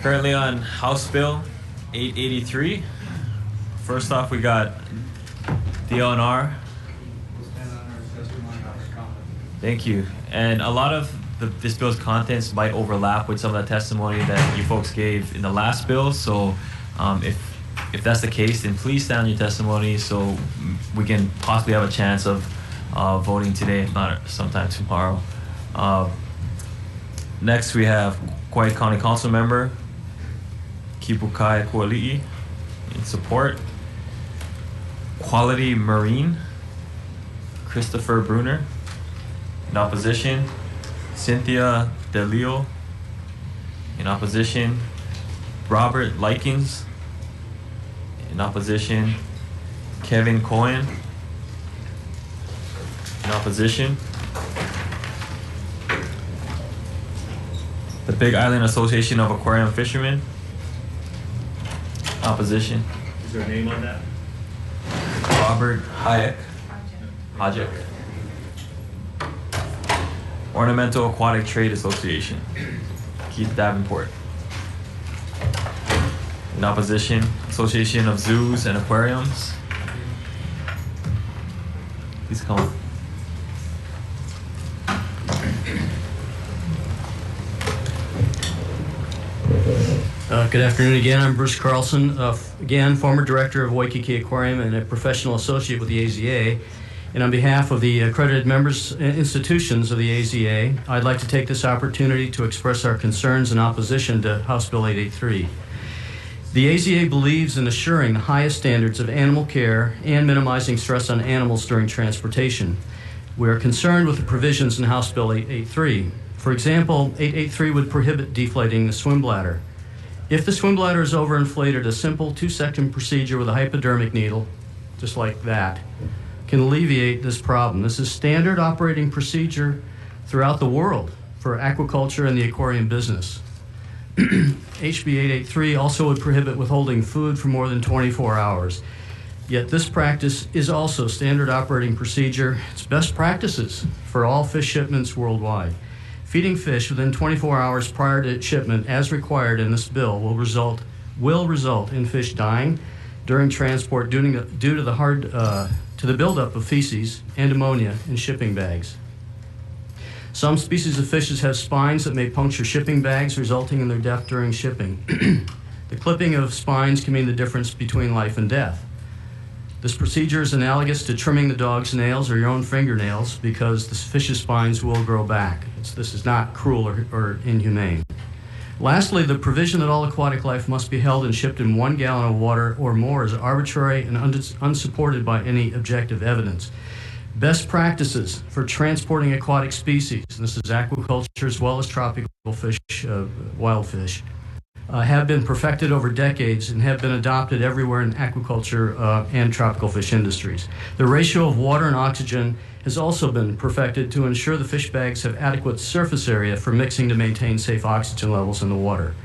Currently on House Bill 883. First off, we got DLNR. Thank you. And a lot of this bill's contents might overlap with some of the testimony that you folks gave in the last bill. So if that's the case, then please stand on your testimony so we can possibly have a chance of voting today, if not sometime tomorrow. Next, we have Kauai County Council Member Kipukai Kuali'i in support. Quality Marine, Christopher Bruner. In opposition, Cynthia DeLeo. In opposition, Robert Likens. In opposition, Kevin Cohen. In opposition, the Big Island Association of Aquarium Fishermen. Opposition. Is there a name on that? Robert Hajek. Ornamental Aquatic Trade Association. Keith Davenport. In opposition, Association of Zoos and Aquariums. Please come. Good afternoon again. I'm Bruce Carlson, again, former director of Waikiki Aquarium and a professional associate with the AZA. And on behalf of the accredited members and institutions of the AZA, I'd like to take this opportunity to express our concerns in opposition to House Bill 883. The AZA believes in assuring the highest standards of animal care and minimizing stress on animals during transportation. We are concerned with the provisions in House Bill 883. For example, 883 would prohibit deflating the swim bladder. If the swim bladder is overinflated, a simple 2-second procedure with a hypodermic needle, just like that, can alleviate this problem. This is standard operating procedure throughout the world for aquaculture and the aquarium business. HB883 also would prohibit withholding food for more than 24 hours. Yet this practice is also standard operating procedure. It's best practices for all fish shipments worldwide. Feeding fish within 24 hours prior to shipment, as required in this bill, will result in fish dying during transport due to the buildup of feces and ammonia in shipping bags. Some species of fishes have spines that may puncture shipping bags, resulting in their death during shipping. The clipping of spines can mean the difference between life and death. This procedure is analogous to trimming the dog's nails or your own fingernails because the fish's spines will grow back. This is not cruel or inhumane. Lastly, the provision that all aquatic life must be held and shipped in 1 gallon of water or more is arbitrary and unsupported by any objective evidence. Best practices for transporting aquatic species, and this is aquaculture as well as tropical fish, wild fish, have been perfected over decades and have been adopted everywhere in aquaculture and tropical fish industries. The ratio of water and oxygen has also been perfected to ensure the fish bags have adequate surface area for mixing to maintain safe oxygen levels in the water.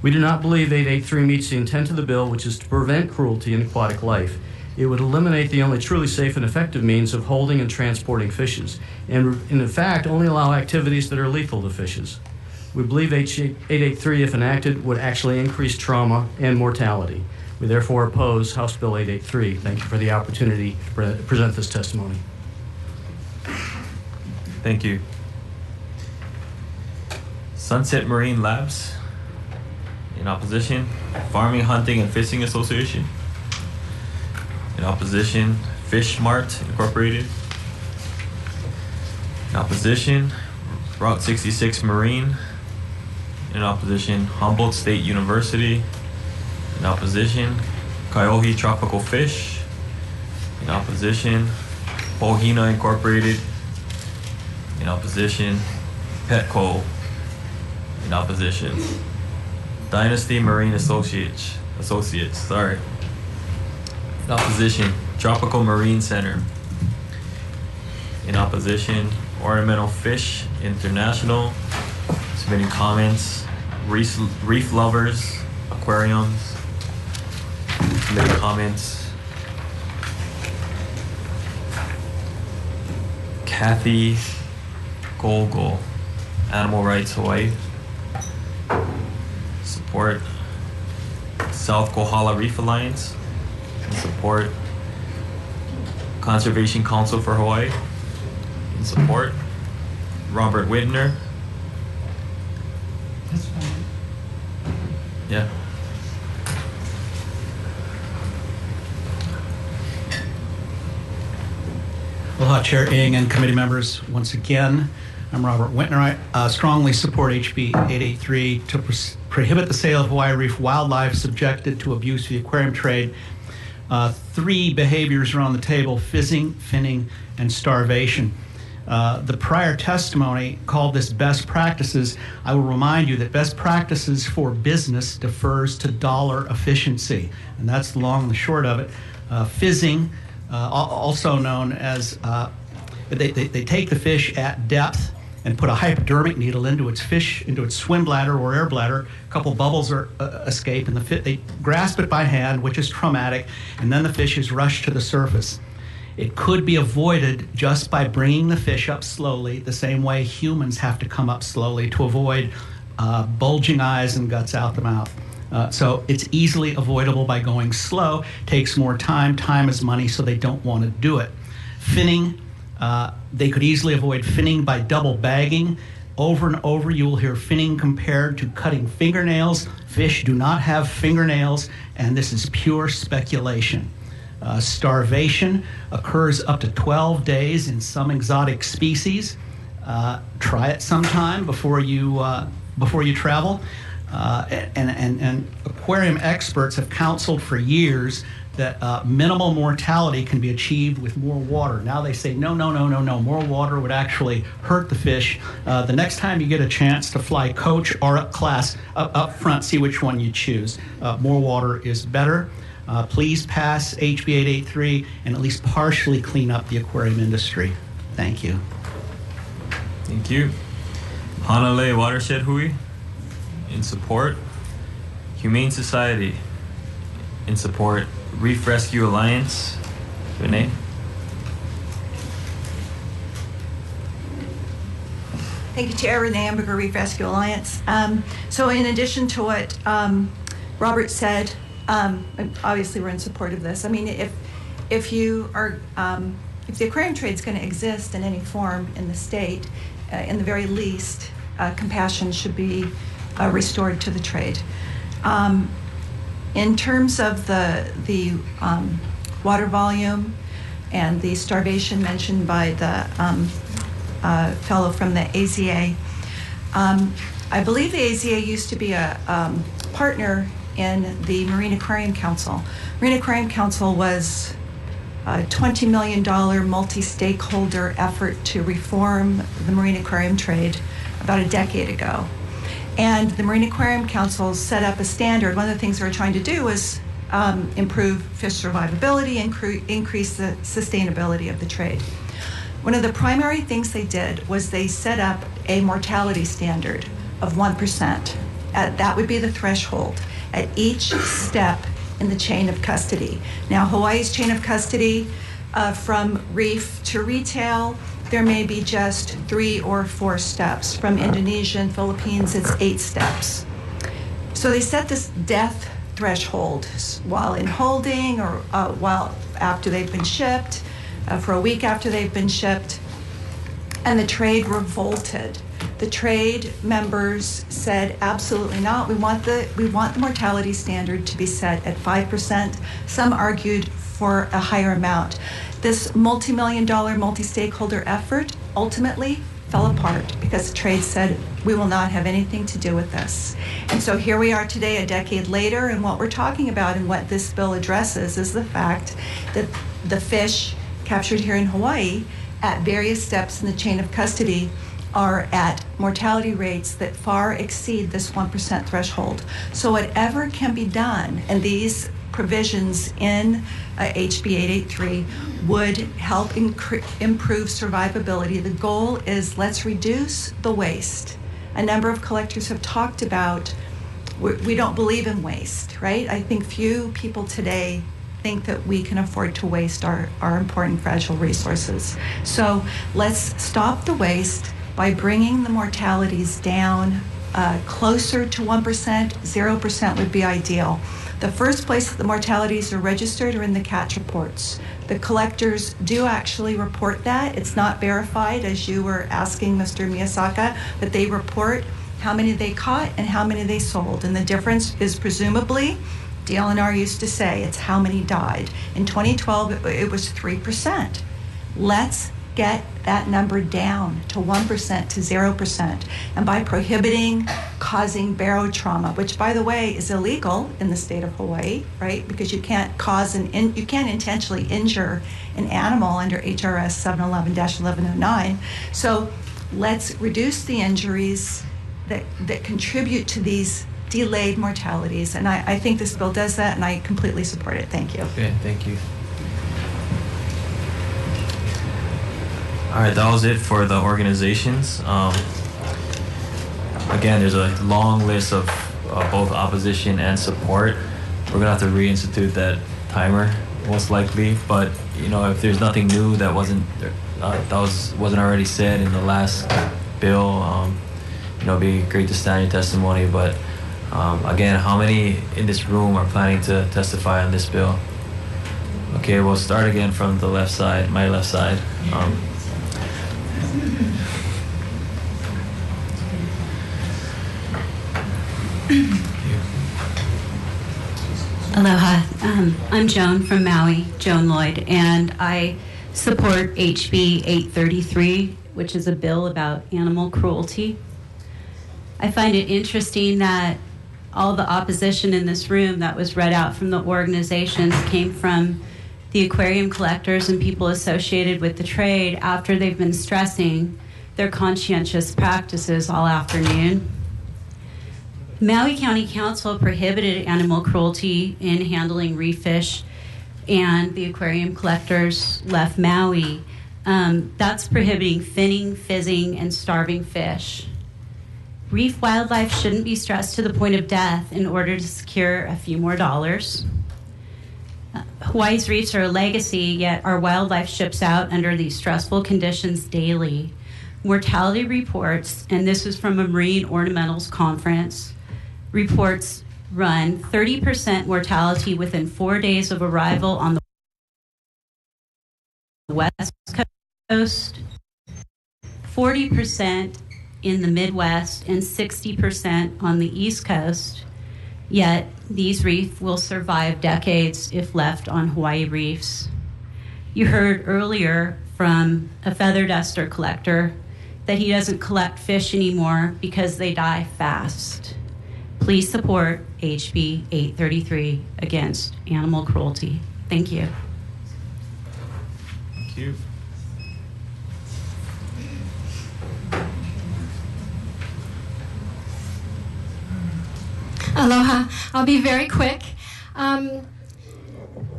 We do not believe 883 meets the intent of the bill, which is to prevent cruelty in aquatic life. It would eliminate the only truly safe and effective means of holding and transporting fishes, and in fact only allow activities that are lethal to fishes. We believe H883, if enacted, would actually increase trauma and mortality. We therefore oppose House Bill 883. Thank you for the opportunity to present this testimony. Thank you. Sunset Marine Labs. In opposition, Farming, Hunting, and Fishing Association. In opposition, Fish Mart Incorporated. In opposition, Route 66 Marine. In opposition, Humboldt State University. In opposition, Kaiohe Tropical Fish. In opposition, Pohina Incorporated. In opposition, Petco. In opposition, Dynasty Marine Associates. In opposition, Tropical Marine Center. In opposition, Ornamental Fish International. Submitting comments, Reef Lovers, Aquariums. Submitting comments, Kathy Golgo, Animal Rights Hawaii. support South Kohala Reef Alliance. In support Conservation Council for Hawaii. In support Robert Whitner. That's fine. Yeah. Aloha, Chair Ing and committee members. Once again, I'm Robert Whitner. I strongly support HB 883 to prohibit the sale of Hawaii Reef wildlife subjected to abuse via aquarium trade. 3 behaviors are on the table: fizzing, finning, and starvation. The prior testimony called this best practices. I will remind you that best practices for business defers to dollar efficiency, and that's the long and the short of it. Fizzing, also known as, they take the fish at depth and put a hypodermic needle into its swim bladder or air bladder. A couple bubbles escape, and they grasp it by hand, which is traumatic, and then the fish is rushed to the surface. It could be avoided just by bringing the fish up slowly, the same way humans have to come up slowly to avoid bulging eyes and guts out the mouth. So it's easily avoidable by going slow. Takes more time. Time is money, so they don't want to do it. Finning, they could easily avoid finning by double bagging. Over and over, you will hear finning compared to cutting fingernails. Fish do not have fingernails, and this is pure speculation. Starvation occurs up to 12 days in some exotic species. Try it sometime before you travel. And aquarium experts have counseled for years that minimal mortality can be achieved with more water. Now they say, no, more water would actually hurt the fish. The next time you get a chance to fly coach or up class, up front, see which one you choose. More water is better. Please pass HB 883 and at least partially clean up the aquarium industry. Thank you. Thank you. Hanalei Watershed Hui. In support Humane Society. In support Reef Rescue Alliance. Renee. Thank you, Chair. Renee Amberger, Reef Rescue Alliance. So in addition to what Robert said, obviously we're in support of this. I mean, if you are, if the aquarium trade is going to exist in any form in the state, in the very least, compassion should be restored to the trade. In terms of the water volume and the starvation mentioned by the fellow from the AZA, I believe the AZA used to be a partner in the Marine Aquarium Council. Marine Aquarium Council was a $20 million multi-stakeholder effort to reform the marine aquarium trade about a decade ago. And the Marine Aquarium Council set up a standard. One of the things they were trying to do was improve fish survivability, increase the sustainability of the trade. One of the primary things they did was they set up a mortality standard of 1%. That would be the threshold at each step in the chain of custody. Now, Hawaii's chain of custody from reef to retail, there may be just 3 or 4 steps. From Indonesia and Philippines, it's 8 steps. So they set this death threshold while in holding or while after they've been shipped, for a week after they've been shipped, and the trade revolted. The trade members said, absolutely not. We want the mortality standard to be set at 5%. Some argued for a higher amount. This multi-million-dollar, multi-stakeholder effort ultimately fell apart because the trade said, we will not have anything to do with this. And so here we are today, a decade later, and what we're talking about and what this bill addresses is the fact that the fish captured here in Hawaii at various steps in the chain of custody are at mortality rates that far exceed this 1% threshold. So whatever can be done, and these provisions in HB 883 would help improve survivability. The goal is let's reduce the waste. A number of collectors have talked about we don't believe in waste, right? I think few people today think that we can afford to waste our important fragile resources. So let's stop the waste by bringing the mortalities down closer to 1%, 0% would be ideal. The first place that the mortalities are registered are in the catch reports. The collectors do actually report that. It's not verified, as you were asking Mr. Miyasaka, but they report how many they caught and how many they sold. And the difference is presumably, DLNR used to say, it's how many died. In 2012, it was 3%. Let's get that number down to 1% to 0%. And by prohibiting causing barotrauma, which by the way is illegal in the state of Hawaii, right? Because you can't you can't intentionally injure an animal under HRS 711-1109. So let's reduce the injuries that contribute to these delayed mortalities. And I think this bill does that, and I completely support it. Thank you. Okay, thank you. All right, that was it for the organizations. Again, there's a long list of both opposition and support. We're gonna have to reinstitute that timer most likely, but you know, if there's nothing new that wasn't already said in the last bill, you know, it'd be great to stand your testimony. But again, how many in this room are planning to testify on this bill? Okay, we'll start again from the left side, my left side. Aloha, I'm Joan from Maui, Joan Lloyd, and I support HB 833, which is a bill about animal cruelty. I find it interesting that all the opposition in this room that was read out from the organizations came from the aquarium collectors and people associated with the trade after they've been stressing their conscientious practices all afternoon. Maui County Council prohibited animal cruelty in handling reef fish, and the aquarium collectors left Maui. That's prohibiting finning, fizzing, and starving fish. Reef wildlife shouldn't be stressed to the point of death in order to secure a few more dollars. Hawaii's reefs are a legacy, yet our wildlife ships out under these stressful conditions daily. Mortality reports, and this is from a Marine Ornamentals conference, reports run 30% mortality within 4 days of arrival on the West Coast, 40% in the Midwest, and 60% on the East Coast. Yet these reefs will survive decades if left on Hawaii reefs. You heard earlier from a feather duster collector that he doesn't collect fish anymore because they die fast. Please support HB 833 against animal cruelty. Thank you. Thank you. Aloha. I'll be very quick.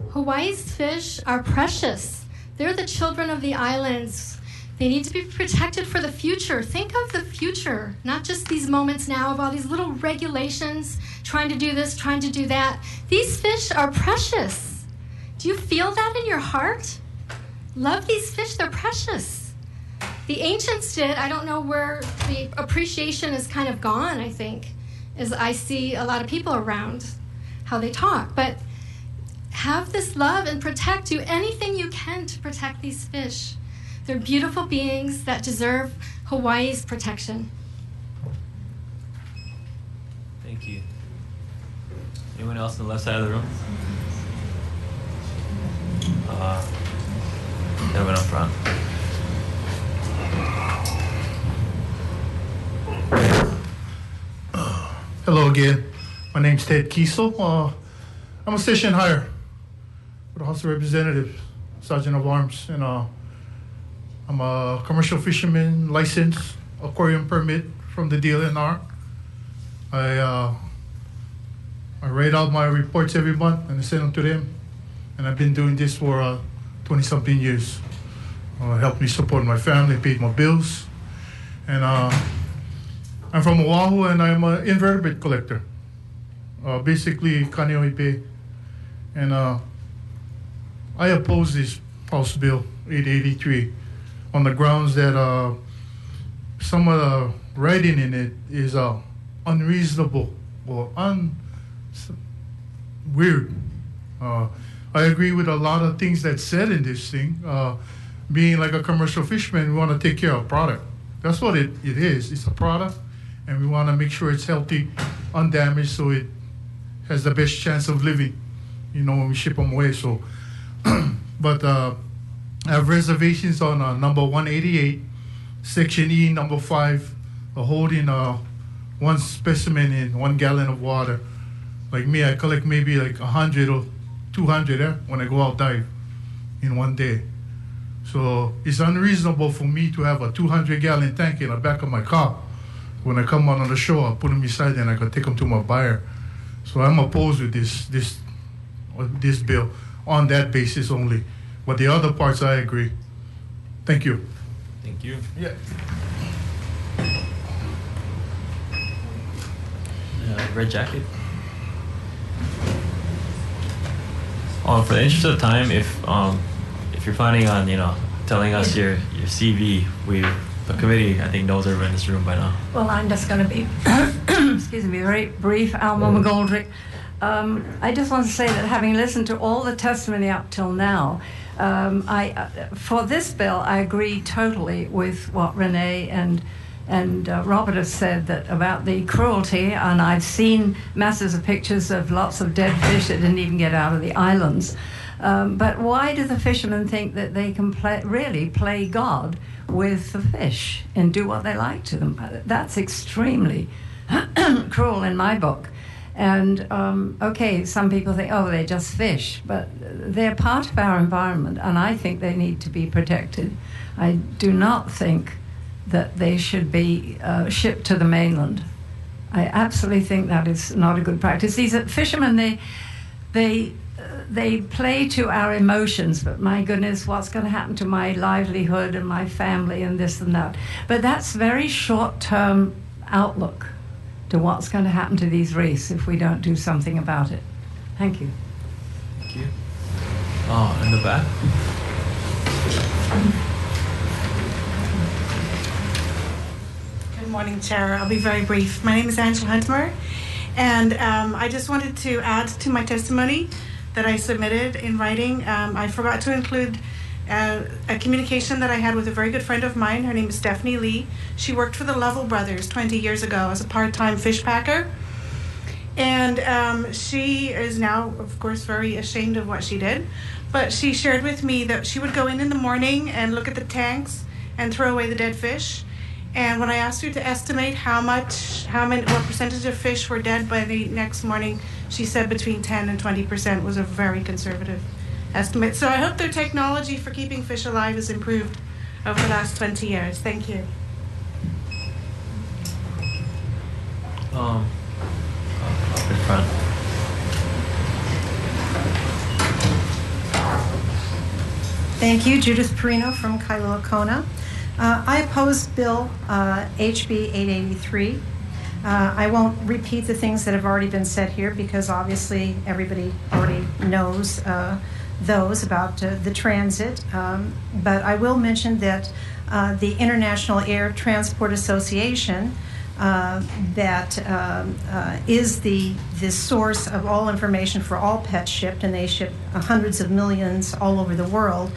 Hawaii's fish are precious. They're the children of the islands. They need to be protected for the future. Think of the future, not just these moments now of all these little regulations, trying to do this, trying to do that. These fish are precious. Do you feel that in your heart? Love these fish, they're precious. The ancients did. I don't know where the appreciation is kind of gone, I think, as I see a lot of people around, how they talk. But have this love and protect. Do anything you can to protect these fish. They're beautiful beings that deserve Hawaii's protection. Thank you. Anyone else on the left side of the room? Gentleman up front. Hello again. My name's Ted Kiesel. I'm a station hire for the House of Representatives, Sergeant of Arms, and I'm a commercial fisherman license, aquarium permit from the DLNR. I write out my reports every month and I send them to them. And I've been doing this for 20-something years. Helped me support my family, paid my bills. And I'm from Oahu and I'm an invertebrate collector. Basically, Kaneohe. And I oppose this House Bill 883 on the grounds that some of the writing in it is unreasonable or weird. I agree with a lot of things that's said in this thing. Being like a commercial fisherman, we want to take care of product. That's what it is. It's a product, and we want to make sure it's healthy, undamaged, so it has the best chance of living, when we ship them away. So, but I have reservations on number 188, section E, number 5, holding one specimen in 1 gallon of water. Like me, I collect maybe like 100 or 200 when I go out dive in one day. So it's unreasonable for me to have a 200-gallon tank in the back of my car. When I come out on the shore, I put them beside and I can take them to my buyer. So I'm opposed with this bill on that basis only. But the other parts, I agree. Thank you. Thank you. Yeah. Red jacket. For the interest of time, if you're planning on telling us your CV, the committee I think knows everyone in this room by now. Well, I'm just going to be excuse me, very brief. Alma McGoldrick. I just want to say that having listened to all the testimony up till now, for this bill, I agree totally with what Renee and Robert have said about the cruelty, and I've seen masses of pictures of lots of dead fish that didn't even get out of the islands. But why do the fishermen think that they can really play God with the fish and do what they like to them? That's extremely cruel in my book. And okay, some people think, oh, they're just fish, but they're part of our environment, and I think they need to be protected. I do not think that they should be shipped to the mainland. I absolutely think that is not a good practice. These are fishermen, they play to our emotions, but my goodness, what's going to happen to my livelihood and my family and this and that? But that's very short-term outlook to what's going to happen to these reefs if we don't do something about it. Thank you. Thank you. In the back. Good morning, Chair. I'll be very brief. My name is Angela Huntmer, and I just wanted to add to my testimony that I submitted in writing. I forgot to include a communication that I had with a very good friend of mine. Her name is Stephanie Lee. She worked for the Lovell brothers 20 years ago as a part-time fish packer. And she is now, of course, very ashamed of what she did. But she shared with me that she would go in the morning and look at the tanks and throw away the dead fish. And when I asked her to estimate what percentage of fish were dead by the next morning, she said between 10 and 20% was a very conservative estimate. So I hope their technology for keeping fish alive has improved over the last 20 years. Thank you. Up in front. Thank you, Judith Perino from Kailua Kona. I oppose Bill HB883. I won't repeat the things that have already been said here because obviously everybody already knows those about the transit. But I will mention that the International Air Transport Association that is the source of all information for all pets shipped, and they ship hundreds of millions all over the world,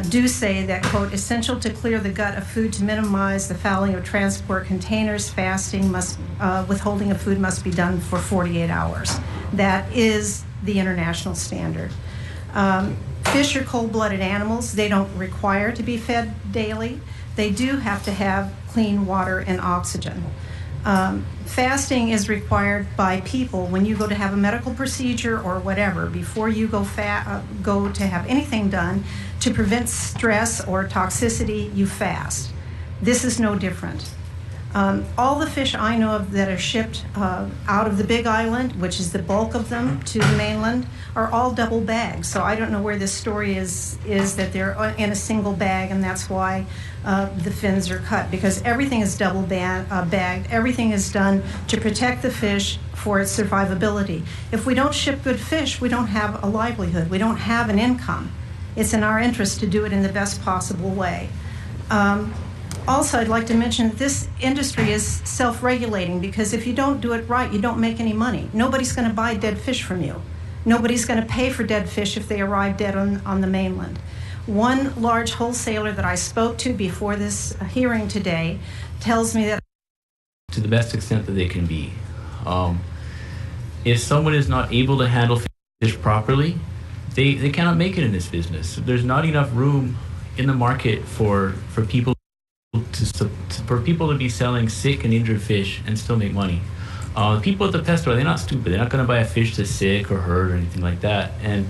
do say that, quote, essential to clear the gut of food to minimize the fouling of transport containers, withholding of food must be done for 48 hours. That is the international standard. Fish are cold-blooded animals. They don't require to be fed daily. They do have to have clean water and oxygen. Fasting is required by people when you go to have a medical procedure or whatever. Before you go to have anything done to prevent stress or toxicity, you fast. This is no different. All the fish I know of that are shipped out of the Big Island, which is the bulk of them, to the mainland, are all double bagged. So I don't know where this story is that they're in a single bag, and that's why the fins are cut, because everything is double bagged. Everything is done to protect the fish for its survivability. If we don't ship good fish, we don't have a livelihood. We don't have an income. It's in our interest to do it in the best possible way. Also, I'd like to mention that this industry is self-regulating, because if you don't do it right, you don't make any money. Nobody's going to buy dead fish from you. Nobody's going to pay for dead fish if they arrive dead on the mainland. One large wholesaler that I spoke to before this hearing today tells me that to the best extent that they can be. If someone is not able to handle fish properly, they cannot make it in this business. There's not enough room in the market for people to be selling sick and injured fish and still make money. People at the pet store, they're not stupid. They're not going to buy a fish that's sick or hurt or anything like that. And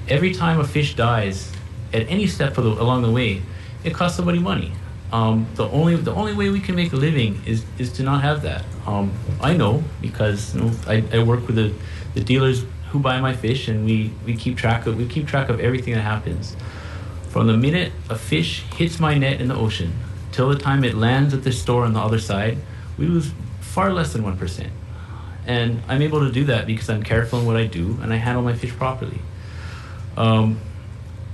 every time a fish dies, at any step along the way, it costs somebody money. The only way we can make a living is to not have that. I know, because I work with the dealers who buy my fish, and we keep track of everything that happens. From the minute a fish hits my net in the ocean till the time it lands at the store on the other side, we lose far less than 1%. And I'm able to do that because I'm careful in what I do and I handle my fish properly.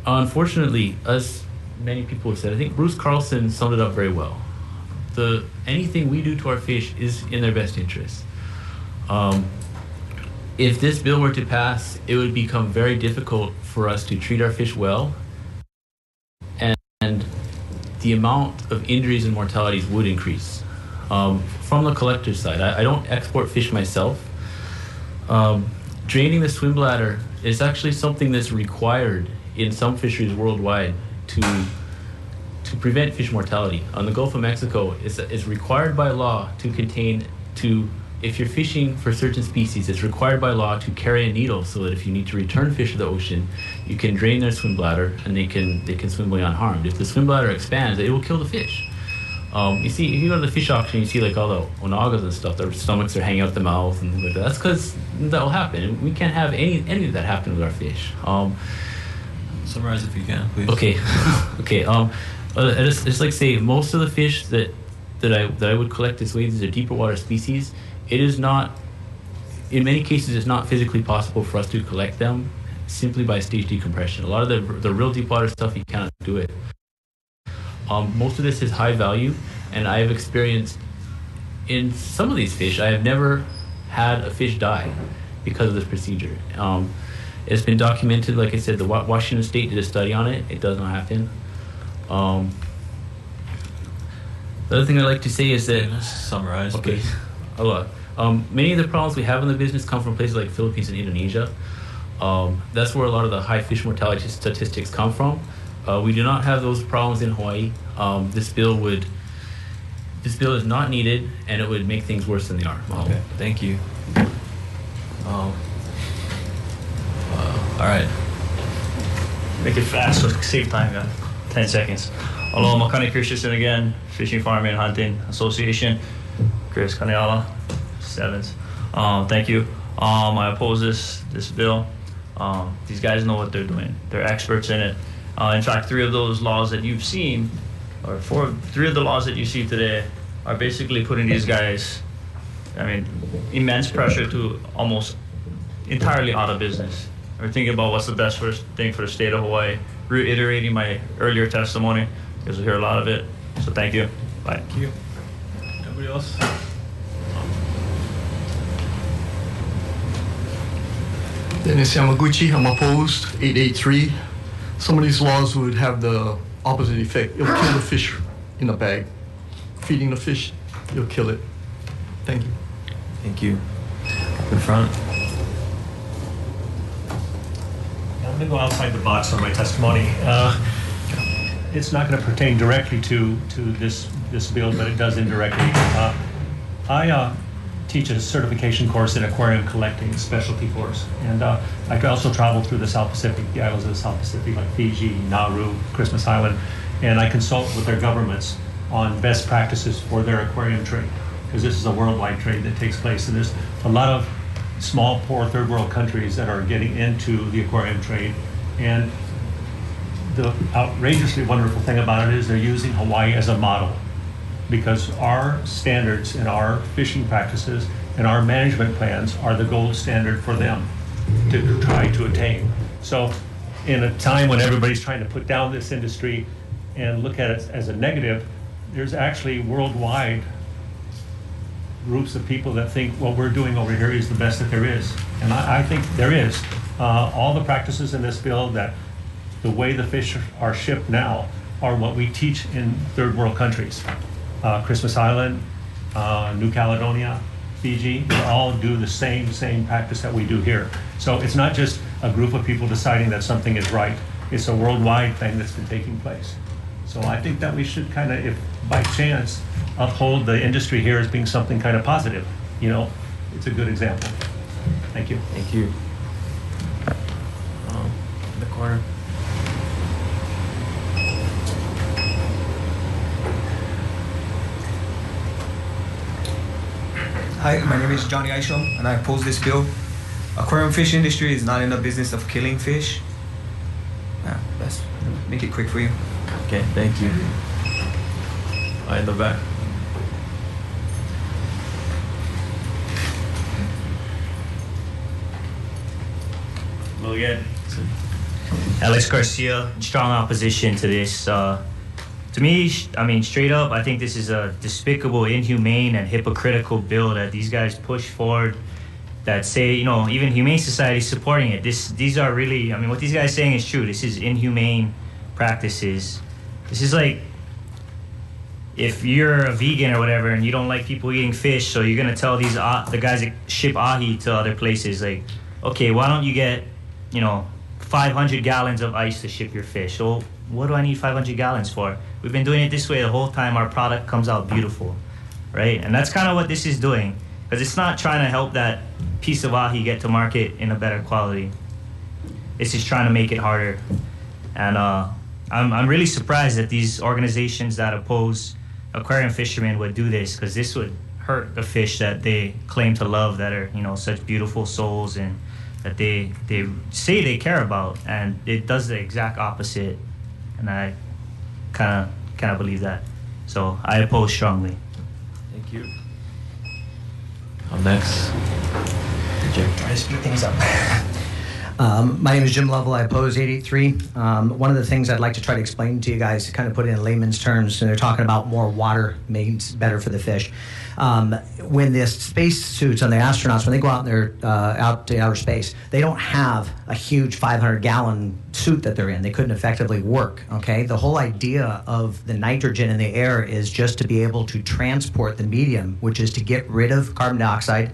Unfortunately, as many people have said, I think Bruce Carlson summed it up very well. Anything we do to our fish is in their best interest. If this bill were to pass, it would become very difficult for us to treat our fish well, and the amount of injuries and mortalities would increase. From the collector's side, I don't export fish myself. Draining the swim bladder is actually something that's required in some fisheries worldwide to prevent fish mortality. On the Gulf of Mexico, it's required by law if you're fishing for certain species, it's required by law to carry a needle so that if you need to return fish to the ocean, you can drain their swim bladder and they can swim away unharmed. If the swim bladder expands, it will kill the fish. You see, if you go to the fish auction, you see like all the onagas and stuff, their stomachs are hanging out the mouth and things like that. That's because that will happen. We can't have any of that happen with our fish. Summarize if you can, please. Okay. Okay. I just like say most of the fish that I would collect this way, these are deeper water species. It is not, in many cases, it's not physically possible for us to collect them simply by stage decompression. A lot of the real deep water stuff, you cannot do it. Most of this is high value, and I have experienced in some of these fish, I have never had a fish die because of this procedure. It's been documented, like I said, the Washington State did a study on it. It does not happen. The other thing I'd like to say is that... Summarize, okay. Please. A lot. Many of the problems we have in the business come from places like Philippines and Indonesia. That's where a lot of the high fish mortality statistics come from. We do not have those problems in Hawaii. This bill is not needed, and it would make things worse than they are. Okay, thank you. All right. Make it fast so save time, guys. 10 seconds. Hello, Makani Christensen again, Fishing, Farming, and Hunting Association. Chris Kaniala, Sevens. Thank you. I oppose this bill. These guys know what they're doing. They're experts in it. In fact, three of those laws that you've seen, or three of the laws that you see today, are basically putting these guys, immense pressure to almost entirely out of business. We're thinking about what's the best thing for the state of Hawaii. Reiterating my earlier testimony, because we hear a lot of it. So thank you. Bye. Thank you. Anybody else? Dennis Yamaguchi, I'm opposed. 883. Some of these laws would have the opposite effect. It'll kill the fish in the bag. Feeding the fish, you'll kill it. Thank you. Thank you. Up in front. I'm going to go outside the box on my testimony. It's not going to pertain directly to this bill, but it does indirectly. I teach a certification course in aquarium collecting, specialty course, and I also travel through the South Pacific, the islands of the South Pacific, like Fiji, Nauru, Christmas Island, and I consult with their governments on best practices for their aquarium trade, because this is a worldwide trade that takes place, and there's a lot of small, poor third world countries that are getting into the aquarium trade. And the outrageously wonderful thing about it is they're using Hawaii as a model, because our standards and our fishing practices and our management plans are the gold standard for them to try to attain. So in a time when everybody's trying to put down this industry and look at it as a negative, there's actually worldwide groups of people that think what we're doing over here is the best that there is. And I think there is. All the practices in this bill, that the way the fish are shipped now are what we teach in third world countries. Christmas Island, New Caledonia, Fiji, they all do the same practice that we do here. So it's not just a group of people deciding that something is right. It's a worldwide thing that's been taking place. So I think that we should kind of, if by chance, uphold the industry here as being something kind of positive. You know, it's a good example. Thank you. Thank you. In the corner. Hi, my name is Johnny Isham, and I oppose this bill. Aquarium fish industry is not in the business of killing fish. Yeah, let's make it quick for you. Okay, thank you. In the back. Well, again, Alex Garcia, in strong opposition to this. To me, I mean, straight up, I think this is a despicable, inhumane, and hypocritical bill that these guys push forward that say, you know, even Humane Society is supporting it. These are really, I mean, what these guys are saying is true. This is inhumane practices. This is like, if you're a vegan or whatever and you don't like people eating fish, so you're gonna tell these the guys that ship ahi to other places, like, okay, why don't you get, you know, 500 gallons of ice to ship your fish? So what do I need 500 gallons for? We've been doing it this way the whole time. Our product comes out beautiful, right? And that's kind of what this is doing, because it's not trying to help that piece of ahi get to market in a better quality. It's just trying to make it harder. And I'm really surprised that these organizations that oppose aquarium fishermen would do this, because this would hurt the fish that they claim to love, that are, you know, such beautiful souls, and that they say they care about, and it does the exact opposite. And I kind of believe that. So I oppose strongly. Thank you. Next. Try to speed things up. My name is Jim Lovell. I oppose 883. One of the things I'd like to try to explain to you guys, to kind of put it in layman's terms, and they're talking about more water means better for the fish. When the space suits and the astronauts, when they go out out to outer space, they don't have a huge 500-gallon suit that they're in. They couldn't effectively work. Okay, the whole idea of the nitrogen in the air is just to be able to transport the medium, which is to get rid of carbon dioxide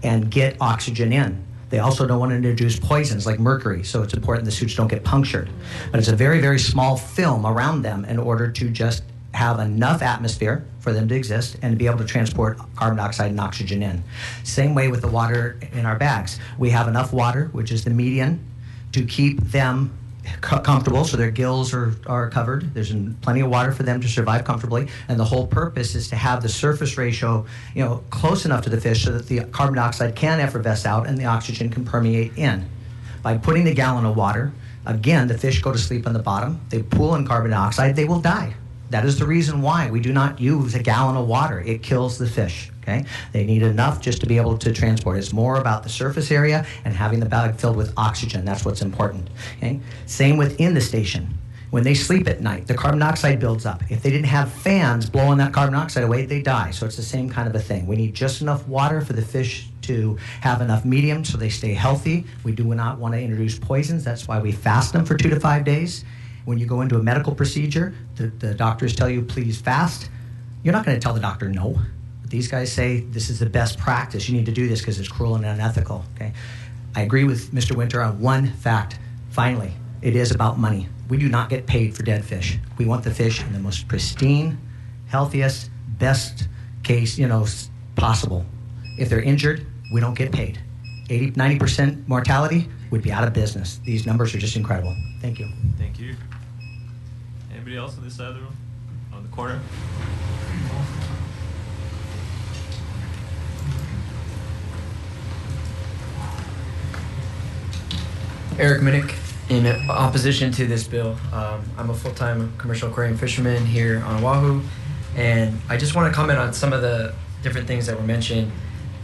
and get oxygen in. They also don't want to introduce poisons like mercury, so it's important the suits don't get punctured. But it's a very, very small film around them in order to just have enough atmosphere for them to exist and to be able to transport carbon dioxide and oxygen in. Same way with the water in our bags. We have enough water, which is the median, to keep them comfortable, so their gills are covered. There's plenty of water for them to survive comfortably, and the whole purpose is to have the surface ratio, you know, close enough to the fish so that the carbon dioxide can effervesce out and the oxygen can permeate in. By putting the gallon of water, again, the fish go to sleep on the bottom. They pool in carbon dioxide. They will die. That is the reason why we do not use a gallon of water. It kills the fish, okay? They need enough just to be able to transport. It's more about the surface area and having the bag filled with oxygen. That's what's important, okay? Same within the station. When they sleep at night, the carbon dioxide builds up. If they didn't have fans blowing that carbon dioxide away, they die. So it's the same kind of a thing. We need just enough water for the fish to have enough medium so they stay healthy. We do not want to introduce poisons. That's why we fast them for 2 to 5 days. When you go into a medical procedure, the doctors tell you, please fast. You're not going to tell the doctor no. But these guys say this is the best practice. You need to do this because it's cruel and unethical. Okay, I agree with Mr. Winter on one fact. Finally, it is about money. We do not get paid for dead fish. We want the fish in the most pristine, healthiest, best case, possible. If they're injured, we don't get paid. 80-90% mortality, would be out of business. These numbers are just incredible. Thank you. Thank you. Anybody else on this side of the room? On the corner? Eric Minnick, in opposition to this bill. I'm a full-time commercial aquarium fisherman here on Oahu, and I just want to comment on some of the different things that were mentioned.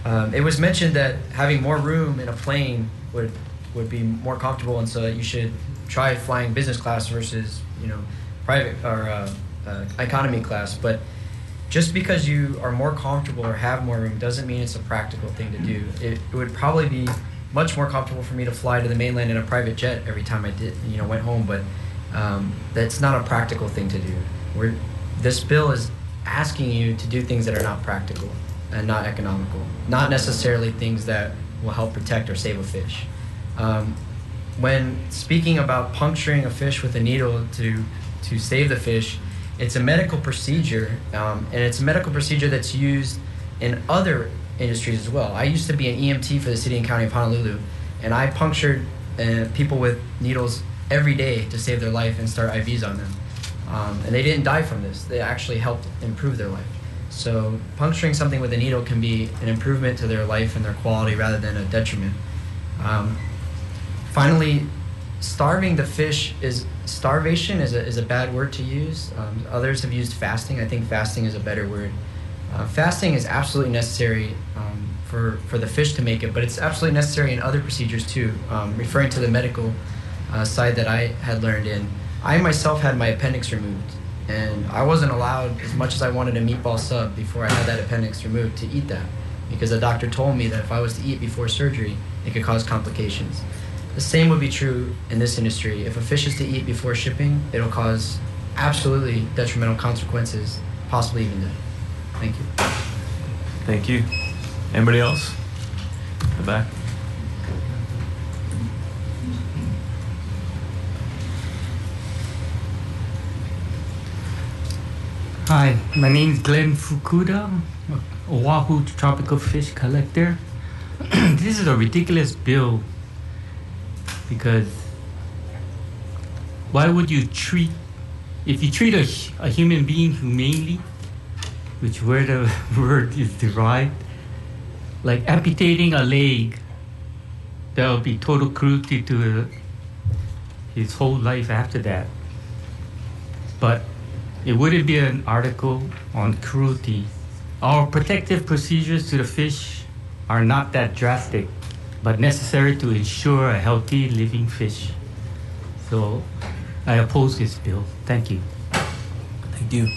It was mentioned that having more room in a plane would be more comfortable, and so that you should try flying business class versus private or economy class, but just because you are more comfortable or have more room doesn't mean it's a practical thing to do. It would probably be much more comfortable for me to fly to the mainland in a private jet every time I went home, but that's not a practical thing to do. This bill is asking you to do things that are not practical and not economical, not necessarily things that will help protect or save a fish. When speaking about puncturing a fish with a needle to save the fish, it's a medical procedure, and it's a medical procedure that's used in other industries as well. I used to be an EMT for the city and county of Honolulu, and I punctured people with needles every day to save their life and start IVs on them. And they didn't die from this. They actually helped improve their life. So puncturing something with a needle can be an improvement to their life and their quality rather than a detriment. Finally, starving the fish starvation is a bad word to use. Others have used fasting. I think fasting is a better word. Fasting is absolutely necessary for the fish to make it, but it's absolutely necessary in other procedures too. Referring to the medical side that I had learned in, I myself had my appendix removed, and I wasn't allowed, as much as I wanted a meatball sub before I had that appendix removed, to eat that, because the doctor told me that if I was to eat before surgery, it could cause complications. The same would be true in this industry. If a fish is to eat before shipping, it'll cause absolutely detrimental consequences, possibly even death. Thank you. Thank you. Anybody else? In the back. Hi, my name is Glenn Fukuda, Oahu tropical fish collector. This is a ridiculous bill because why would you if you treat a human being humanely, which where the word is derived, like amputating a leg, that would be total cruelty to his whole life after that. But it wouldn't be an article on cruelty. Our protective procedures to the fish are not that drastic, but necessary to ensure a healthy living fish. So I oppose this bill. Thank you. Thank you.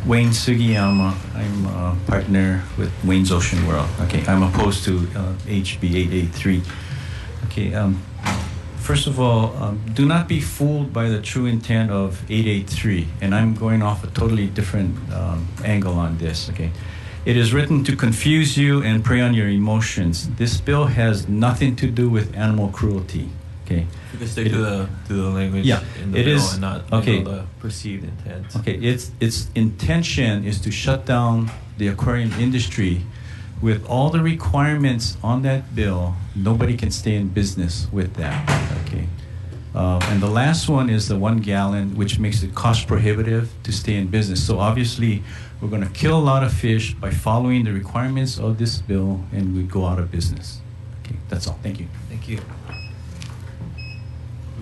Wayne Sugiyama. I'm a partner with Wayne's Ocean World. Okay, I'm opposed to HB883. Okay, first of all, do not be fooled by the true intent of 883, and I'm going off a totally different angle on this. Okay, it is written to confuse you and prey on your emotions. This bill has nothing to do with animal cruelty. Okay. You can stick to the language in the bill and not the perceived intent. Okay, its intention is to shut down the aquarium industry. With all the requirements on that bill, nobody can stay in business with that. Okay, and the last one is the 1 gallon, which makes it cost prohibitive to stay in business. So obviously, we're going to kill a lot of fish by following the requirements of this bill, and we go out of business. Okay, that's all. Thank you. Thank you.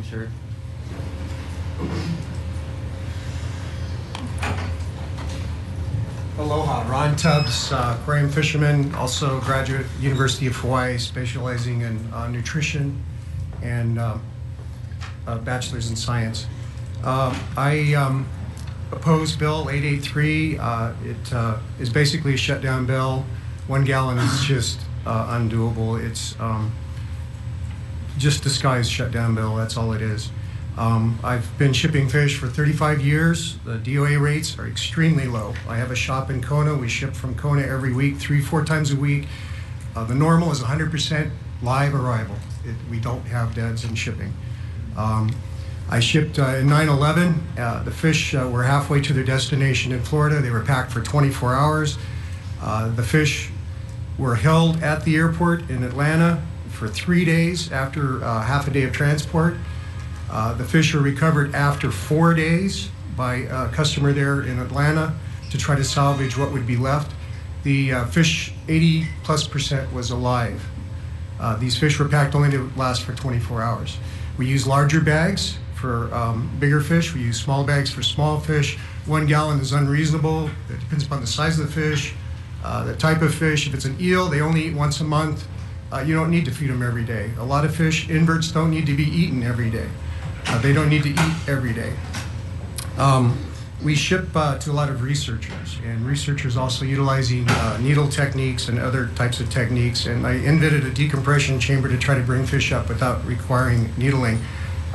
Sure. Aloha, Ron Tubbs, aquarium fisherman, also graduate University of Hawaii, specializing in nutrition and a bachelor's in science. I oppose Bill 883. It is basically a shutdown bill. 1 gallon is just undoable. It's just disguised shutdown bill, that's all it is. I've been shipping fish for 35 years. The DOA rates are extremely low. I have a shop in Kona. We ship from Kona every week, 3-4 times a week. The normal is 100% live arrival. We don't have deads in shipping. I shipped in 9/11. The fish were halfway to their destination in Florida. They were packed for 24 hours. The fish were held at the airport in Atlanta for 3 days after half a day of transport. The fish were recovered after 4 days by a customer there in Atlanta to try to salvage what would be left. The fish, 80+% was alive. These fish were packed only to last for 24 hours. We use larger bags for bigger fish. We use small bags for small fish. 1 gallon is unreasonable. It depends upon the size of the fish, The type of fish, if it's an eel, they only eat once a month. You don't need to feed them every day. A lot of fish, inverts, don't need to be eaten every day. They don't need to eat every day. We ship to a lot of researchers, and researchers also utilizing needle techniques and other types of techniques. And I invented a decompression chamber to try to bring fish up without requiring needling.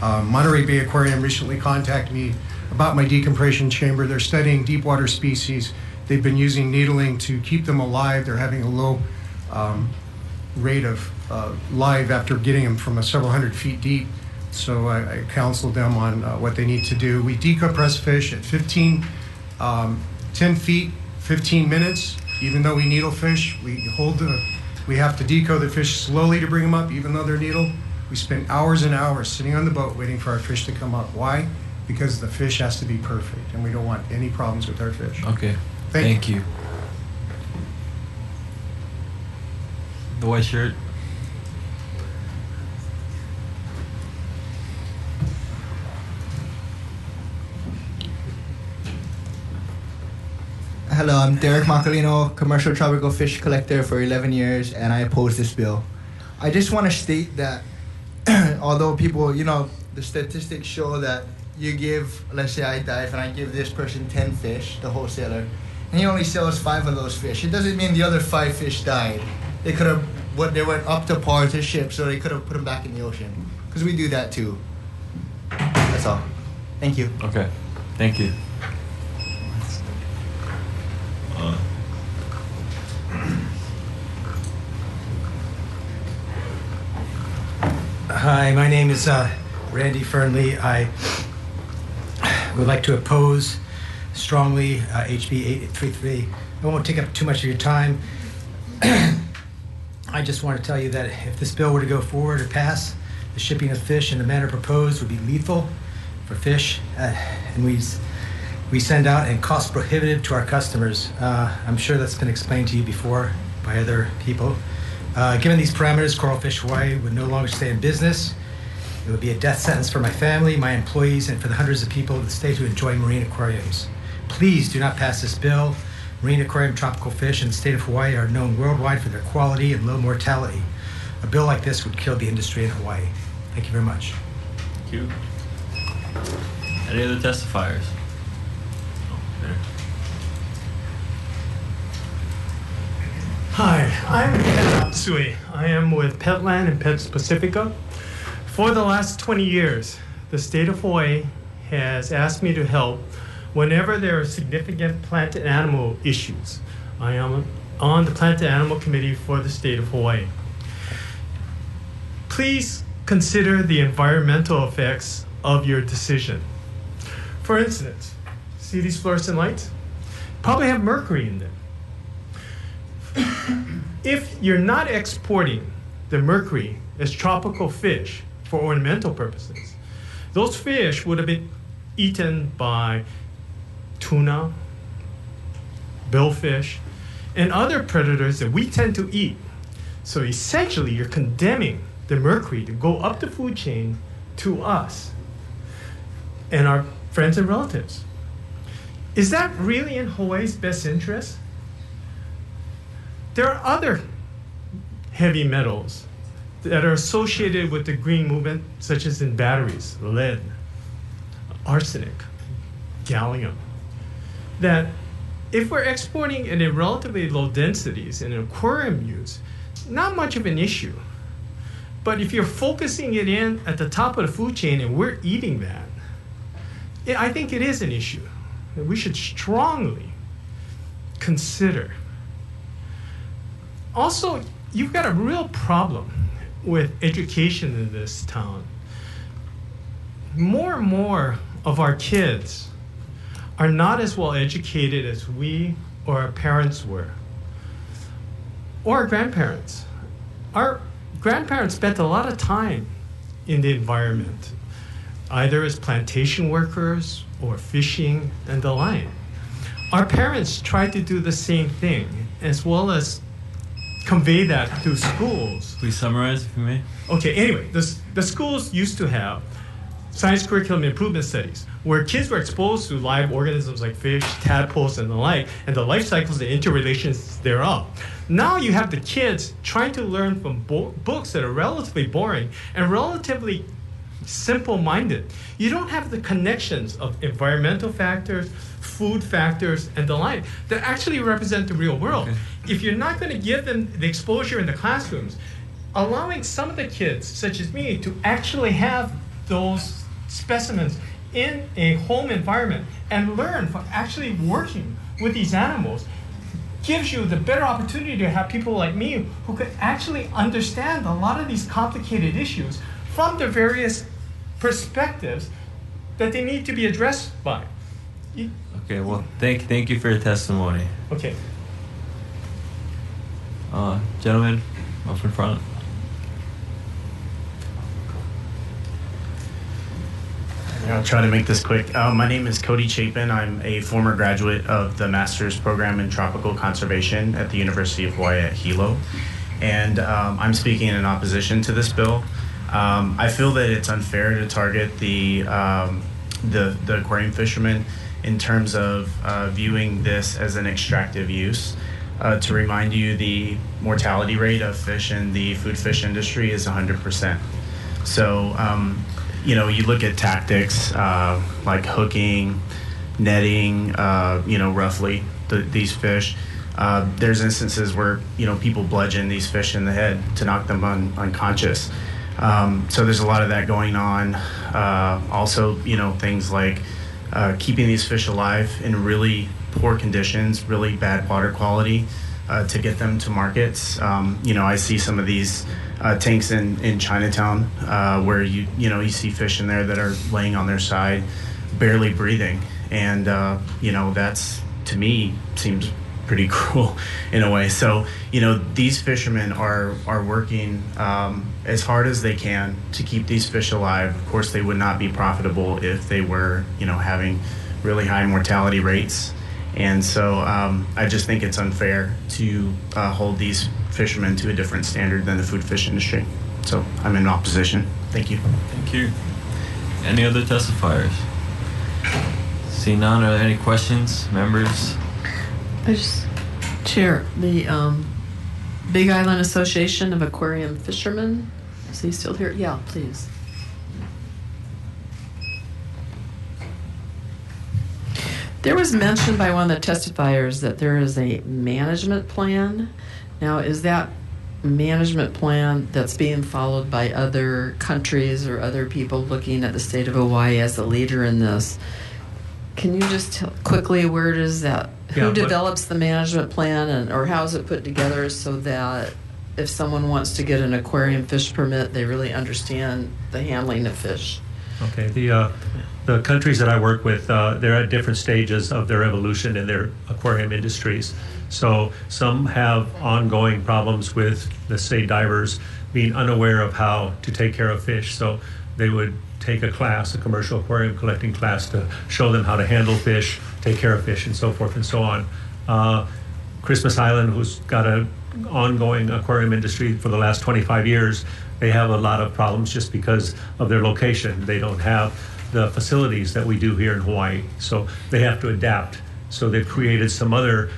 Monterey Bay Aquarium recently contacted me about my decompression chamber. They're studying deep water species. They've been using needling to keep them alive. They're having a low rate of live after getting them from several hundred feet deep. So I counseled them on what they need to do. We decompress fish at 10 feet, 15 minutes. Even though we needle fish, we have to deco the fish slowly to bring them up, even though they're needled. We spend hours and hours sitting on the boat waiting for our fish to come up. Why? Because the fish has to be perfect, and we don't want any problems with our fish. Okay. Thank you. The white shirt. Hello, I'm Derek Macalino, commercial tropical fish collector for 11 years, and I oppose this bill. I just want to state that although people, the statistics show that you give, let's say I dive and I give this person 10 fish, the wholesaler, and he only sells 5 of those fish. It doesn't mean the other 5 fish died. They could have, they went up to par to ship, so they could have put them back in the ocean. Because we do that too. That's all. Thank you. Okay. Thank you. Hi, my name is Randy Fernley. I would like to oppose strongly HB883. I won't take up too much of your time. I just want to tell you that if this bill were to go forward or pass, the shipping of fish in the manner proposed would be lethal for fish, and we send out and cost prohibitive to our customers. I'm sure that's been explained to you before by other people. Given these parameters, Coral Fish Hawaii would no longer stay in business. It would be a death sentence for my family, my employees, and for the hundreds of people of the state who enjoy marine aquariums. Please do not pass this bill. Marine aquarium tropical fish in the state of Hawaii are known worldwide for their quality and low mortality. A bill like this would kill the industry in Hawaii. Thank you very much. Thank you. Any other testifiers? Hi, I'm Ken Matsui. I am with Petland and Pets Pacifica. For the last 20 years, the state of Hawaii has asked me to help whenever there are significant plant and animal issues. I am on the Plant and Animal Committee for the state of Hawaii. Please consider the environmental effects of your decision. For instance, see these fluorescent lights? Probably have mercury in them. If you're not exporting the mercury as tropical fish for ornamental purposes, those fish would have been eaten by tuna, billfish, and other predators that we tend to eat. So essentially, you're condemning the mercury to go up the food chain to us and our friends and relatives. Is that really in Hawaii's best interest? There are other heavy metals that are associated with the green movement, such as in batteries, lead, arsenic, gallium, that if we're exporting it in relatively low densities in aquarium use, not much of an issue. But if you're focusing it in at the top of the food chain and we're eating that, I think it is an issue that we should strongly consider. Also, you've got a real problem with education in this town. More and more of our kids are not as well educated as we or our parents were, or our grandparents. Our grandparents spent a lot of time in the environment, either as plantation workers or fishing and the like. Our parents tried to do the same thing, as well as convey that to schools. Please summarize, if you may. Okay, anyway, the schools used to have science curriculum improvement studies, where kids were exposed to live organisms like fish, tadpoles, and the like, and the life cycles and interrelations thereof. Now you have the kids trying to learn from books that are relatively boring and relatively simple-minded. You don't have the connections of environmental factors, food factors, and the like that actually represent the real world. Okay. If you're not going to give them the exposure in the classrooms, allowing some of the kids, such as me, to actually have those specimens in a home environment and learn from actually working with these animals gives you the better opportunity to have people like me who could actually understand a lot of these complicated issues from the various perspectives that they need to be addressed by. Okay, well, thank you for your testimony. Okay. Gentlemen, up in front. I'll try to make this quick. My name is Cody Chapin. I'm a former graduate of the Master's Program in Tropical Conservation at the University of Hawaii at Hilo. And I'm speaking in opposition to this bill. I feel that it's unfair to target the aquarium fishermen in terms of viewing this as an extractive use. To remind you, the mortality rate of fish in the food fish industry is 100%. So, you look at tactics like hooking, netting, roughly these fish. There's instances where, people bludgeon these fish in the head to knock them unconscious. So there's a lot of that going on. Also, things like keeping these fish alive in really poor conditions, really bad water quality to get them to markets. I see some of these tanks in Chinatown where you see fish in there that are laying on their side, barely breathing. And, that's, to me, seems pretty cruel in a way. So, these fishermen are working as hard as they can to keep these fish alive. Of course, they would not be profitable if they were, having really high mortality rates. And so I just think it's unfair to hold these fishermen to a different standard than the food fish industry. So I'm in opposition. Thank you. Thank you. Any other testifiers? See none. Are there any questions, members? Chair, the Big Island Association of Aquarium Fishermen. Is he still here? Yeah, please. There was mentioned by one of the testifiers that there is a management plan. Now, is that management plan that's being followed by other countries or other people looking at the state of Hawaii as a leader in this? Can you just tell quickly where it is that, who develops the management plan or how is it put together so that if someone wants to get an aquarium fish permit, they really understand the handling of fish? Okay, the countries that I work with, they're at different stages of their evolution in their aquarium industries. So some have ongoing problems with, let's say, divers being unaware of how to take care of fish. So they would take a class, a commercial aquarium collecting class, to show them how to handle fish, take care of fish, and so forth and so on. Christmas Island, who's got an ongoing aquarium industry for the last 25 years, they have a lot of problems just because of their location. They don't have the facilities that we do here in Hawaii, so they have to adapt. So they've created some other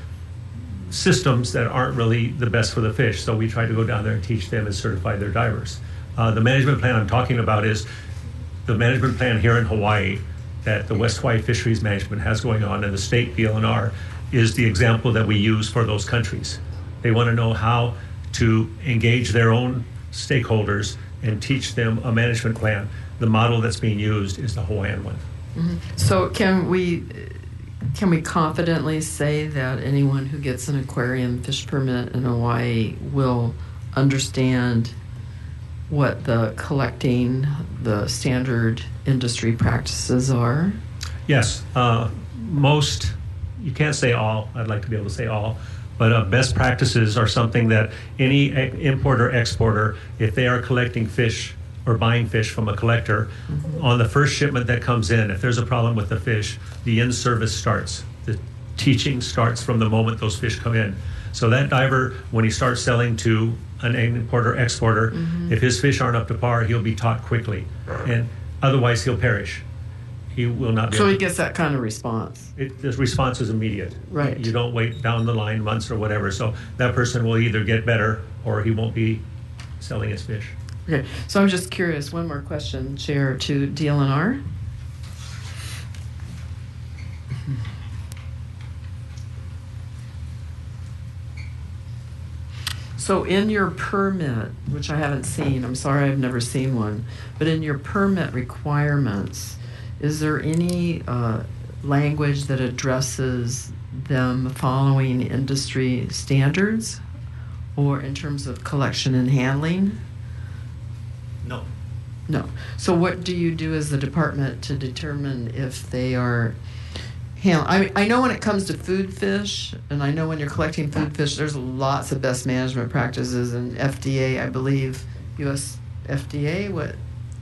systems that aren't really the best for the fish, so we try to go down there and teach them and certify their divers. The management plan I'm talking about is the management plan here in Hawaii that the West Hawaii Fisheries Management has going on, and the state BLNR is the example that we use for those countries. They want to know how to engage their own stakeholders and teach them a management plan. The model that's being used is the Hawaiian one. Mm-hmm. So can we confidently say that anyone who gets an aquarium fish permit in Hawaii will understand what the standard industry practices are? Yes, most, you can't say all, I'd like to be able to say all, but best practices are something that any importer, exporter, if they are collecting fish or buying fish from a collector, on the first shipment that comes in, if there's a problem with the fish, the in-service starts. The teaching starts from the moment those fish come in. So that diver, when he starts selling to an importer, exporter, if his fish aren't up to par, he'll be taught quickly. And Otherwise, he'll perish. He will not be So able he to- gets that kind of response. The response is immediate. Right. You don't wait down the line months or whatever. So that person will either get better or he won't be selling his fish. Okay, so I'm just curious, one more question, Chair, to DLNR. So in your permit, which I haven't seen, I'm sorry I've never seen one, but in your permit requirements, is there any language that addresses them following industry standards or in terms of collection and handling? No. No. So what do you do as the department to determine if they are I know when it comes to food fish, and I know when you're collecting food fish, there's lots of best management practices, and FDA, I believe, US FDA,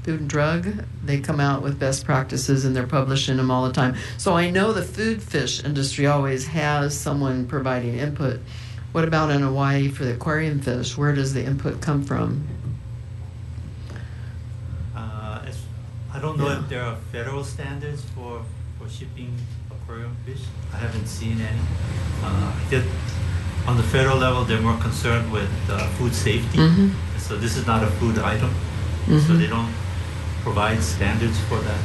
Food and Drug, they come out with best practices and they're publishing them all the time. So I know the food fish industry always has someone providing input. What about in Hawaii for the aquarium fish? Where does the input come from? I don't know if there are federal standards for shipping aquarium fish. I haven't seen any. On the federal level, they're more concerned with food safety. Mm-hmm. So this is not a food item. Mm-hmm. So they don't provide standards for that.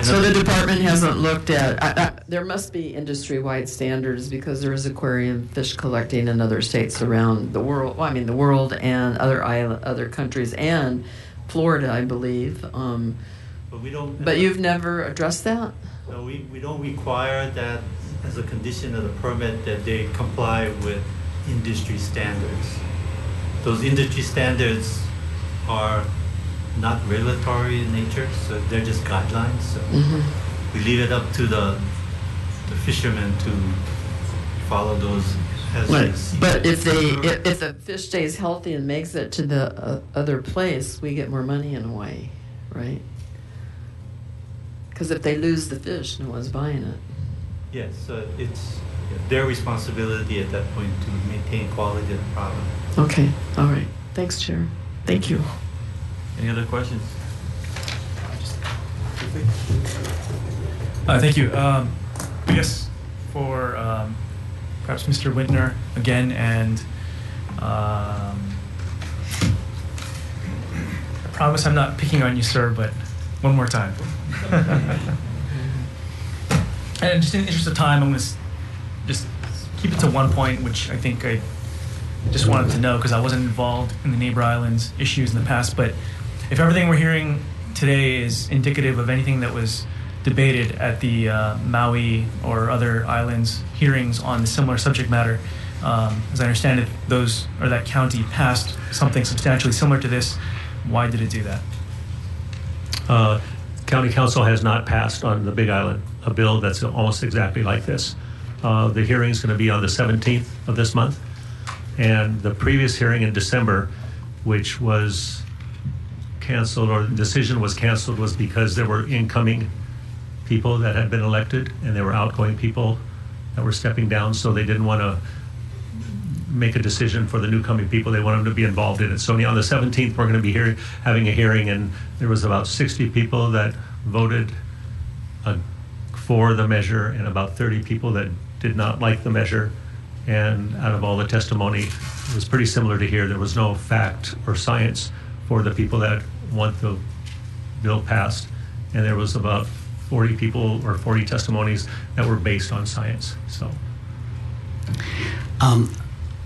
So the department hasn't looked at, there must be industry-wide standards because there is aquarium fish collecting in other states around the world. Well, I mean the world and other countries and Florida, I believe. But we don't. But you've never addressed that? No, we don't require that as a condition of the permit that they comply with industry standards. Those industry standards are not regulatory in nature, so they're just guidelines. So we leave it up to the fishermen to follow those as they see. But if the fish stays healthy and makes it to the other place, we get more money in Hawaii, right? Because if they lose the fish, no one's buying it. Yes, so it's their responsibility at that point to maintain quality of the product. Okay, all right. Thanks, Chair. Thank you. Any other questions? Thank you. Yes, for perhaps Mr. Wintner again, and I promise I'm not picking on you, sir, but one more time. And just in the interest of time, I'm going to just keep it to one point, which I think I just wanted to know because I wasn't involved in the neighbor islands issues in the past. But if everything we're hearing today is indicative of anything that was debated at the Maui or other islands hearings on the similar subject matter, as I understand it, those or that county passed something substantially similar to this. Why did it do that? County Council has not passed on the Big Island a bill that's almost exactly like this. The hearing is going to be on the 17th of this month. And the previous hearing in December, which was canceled, or the decision was canceled, was because there were incoming people that had been elected and there were outgoing people that were stepping down, so they didn't want to make a decision for the new coming people. They wanted them to be involved in it. So on the 17th, we're going to be having a hearing, and there was about 60 people that voted for the measure and about 30 people that did not like the measure. And out of all the testimony, it was pretty similar to here. There was no fact or science for the people that want the bill passed. And there was about 40 people or 40 testimonies that were based on science. So.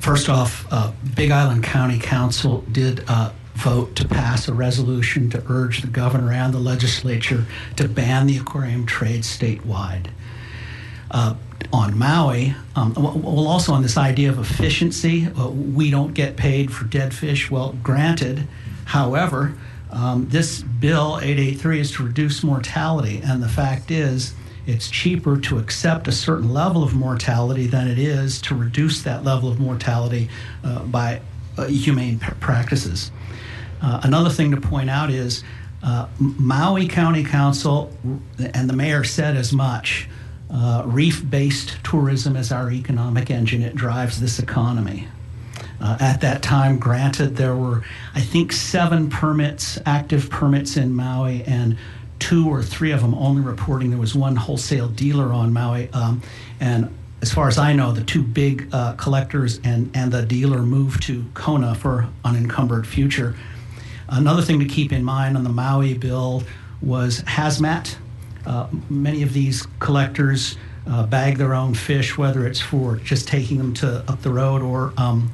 First off, Big Island County Council did vote to pass a resolution to urge the governor and the legislature to ban the aquarium trade statewide. On Maui, well, also on this idea of efficiency, we don't get paid for dead fish. Well, granted, however, this bill 883 is to reduce mortality, and the fact is it's cheaper to accept a certain level of mortality than it is to reduce that level of mortality by humane practices. Another thing to point out is Maui County Council and the mayor said as much. Reef-based tourism is our economic engine. It drives this economy. At that time, granted, there were, I think, 7 permits, active permits in Maui, and 2 or 3 of them only reporting there was one wholesale dealer on Maui. And as far as I know, the 2 big collectors and the dealer moved to Kona for unencumbered future. Another thing to keep in mind on the Maui bill was hazmat. Many of these collectors bag their own fish, whether it's for just taking them to up the road or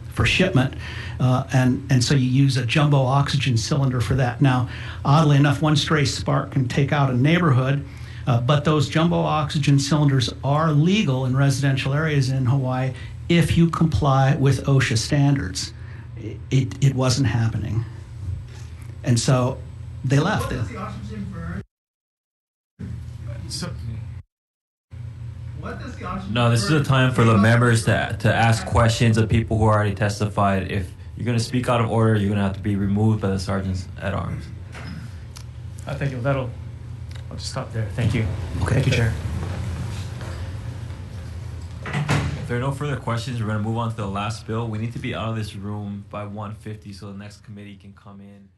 for shipment, and so you use a jumbo oxygen cylinder for that. Now, oddly enough, one stray spark can take out a neighborhood, but those jumbo oxygen cylinders are legal in residential areas in Hawaii if you comply with OSHA standards. It wasn't happening, and so they left it. No, this is a time for the members to ask questions of people who already testified. If you're going to speak out of order, you're going to have to be removed by the sergeants at arms. Thank you. I'll just stop there. Thank you. Okay. Thank you, Chair. If there are no further questions, we're going to move on to the last bill. We need to be out of this room by 1:50 so the next committee can come in.